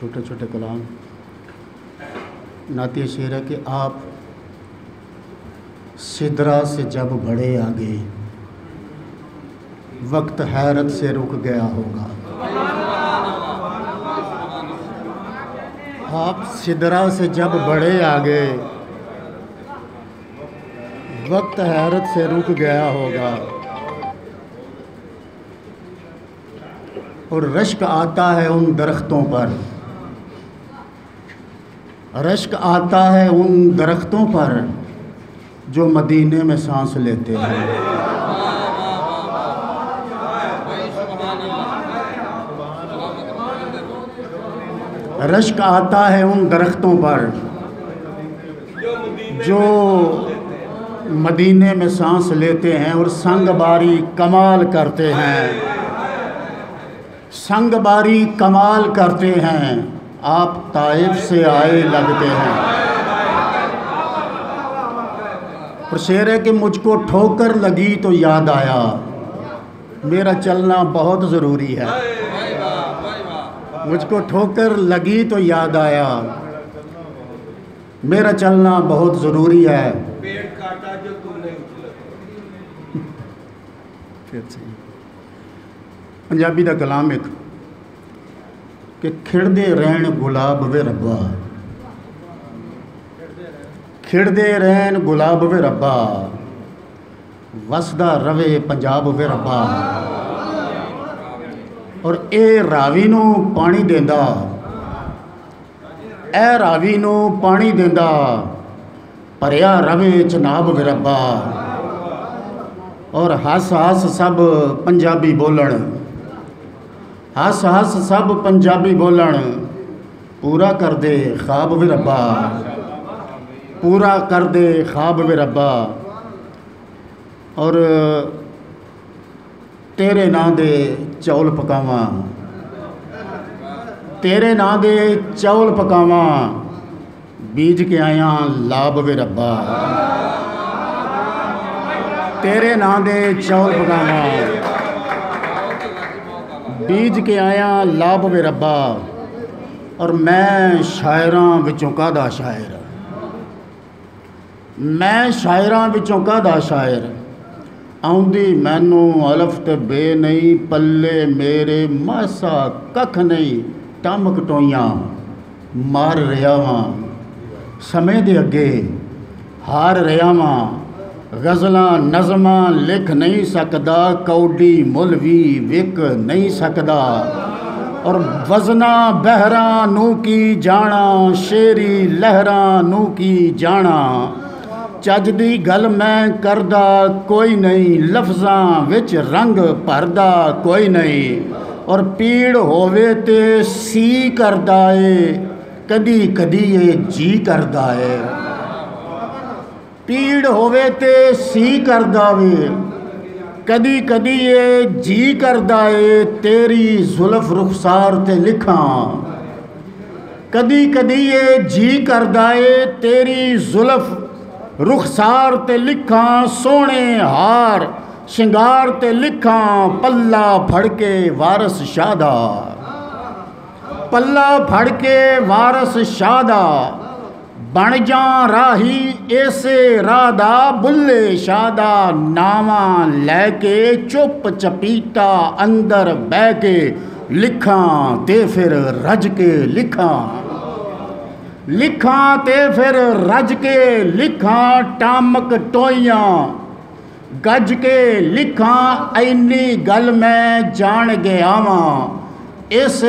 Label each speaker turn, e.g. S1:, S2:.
S1: छोटे छोटे कलाम। नाती शेर है कि आप सिदरा से जब बड़े आगे, वक्त हैरत से रुक गया होगा। आप सिदरा से जब बड़े आगे, वक्त हैरत से रुक गया होगा। और रश्क आता है उन दरख्तों पर, रश्क आता है उन दरख्तों पर जो मदीने में सांस लेते हैं। रश्क आता है उन दरख्तों पर जो मदीने में सांस लेते हैं और संगबारी कमाल करते हैं, संगबारी कमाल करते हैं। आप ताइफ से आए लगते हैं। और शेर है कि मुझको ठोकर लगी तो याद आया, मेरा चलना बहुत ज़रूरी है। मुझको ठोकर लगी तो याद आया, मेरा चलना बहुत ज़रूरी है।
S2: पेड़ काटा जो तूने।
S1: फिर से पंजाबी दा कलाम एक कि खिड़दे रहन गुलाब वे रब्बा, खिड़दे रहन गुलाब वे रब्बा, वसदा रवे पंजाब वे रब्बा। और ए रावी नू पानी देंदा, ए रावी नू पानी देंदा, भरिया रवे चनाब वे रब्बा। और हस हस सब पंजाबी बोलन, हस हस सब पंजाबी बोलन, पूरा कर दे ख्वाब वे रब्बा, पूरा कर दे ख्वाब वे रब्बा। और तेरे नां दे चौल पकावां, तेरे नां दे चौल पकावां, बीज के आया लाभ वे रब्बा। तेरे नां दे चौल पकावां, बीज के आया लाभ वे रब्बा। और मैं शायरां विचों कादा शायर, मैं शायरां विचों कादा शायर। आउंदी मैनू अलफ ते बे नहीं, पल्ले मेरे मासा कख नहीं। टम कटोइयां मार रहा वां, समय दे अगे हार रहा वां। गज़लां नज़मां लिख नहीं सकदा, कौडी मुल भी विक नहीं सकदा। और वज़ना बहरां नू की जाना, शेरी लहरां नू की जाना। चज दी गल मैं करदा कोई नहीं, लफ्ज़ां विच रंग भरदा कोई नहीं। और पीड़ होवे ते सी करदा ए, कदी कदी ये जी करदा है। पीड़ होवे ते सी करदा वे, कदी कदी ये जी करदा है। तेरी जुल्फ रुखसार ते लिखां, कदी कदी ये जी करदा है। तेरी जुल्फ रुखसार ते लिखां, सोने हार शिंगार ते लिखां। पल्ला फड़ के वारस शादा, पल्ला फड़ के वारस शादा। बन जा राही ऐसे रादा, बुल्ले शादा नावां लैके। चुप चपीता अंदर बह के लिखां ते फिर रज के लिखां, लिखां ते फिर रज के लिखां। टामक टोइयां गज के लिखां, ऐनी गल मैं जान गया वां। इस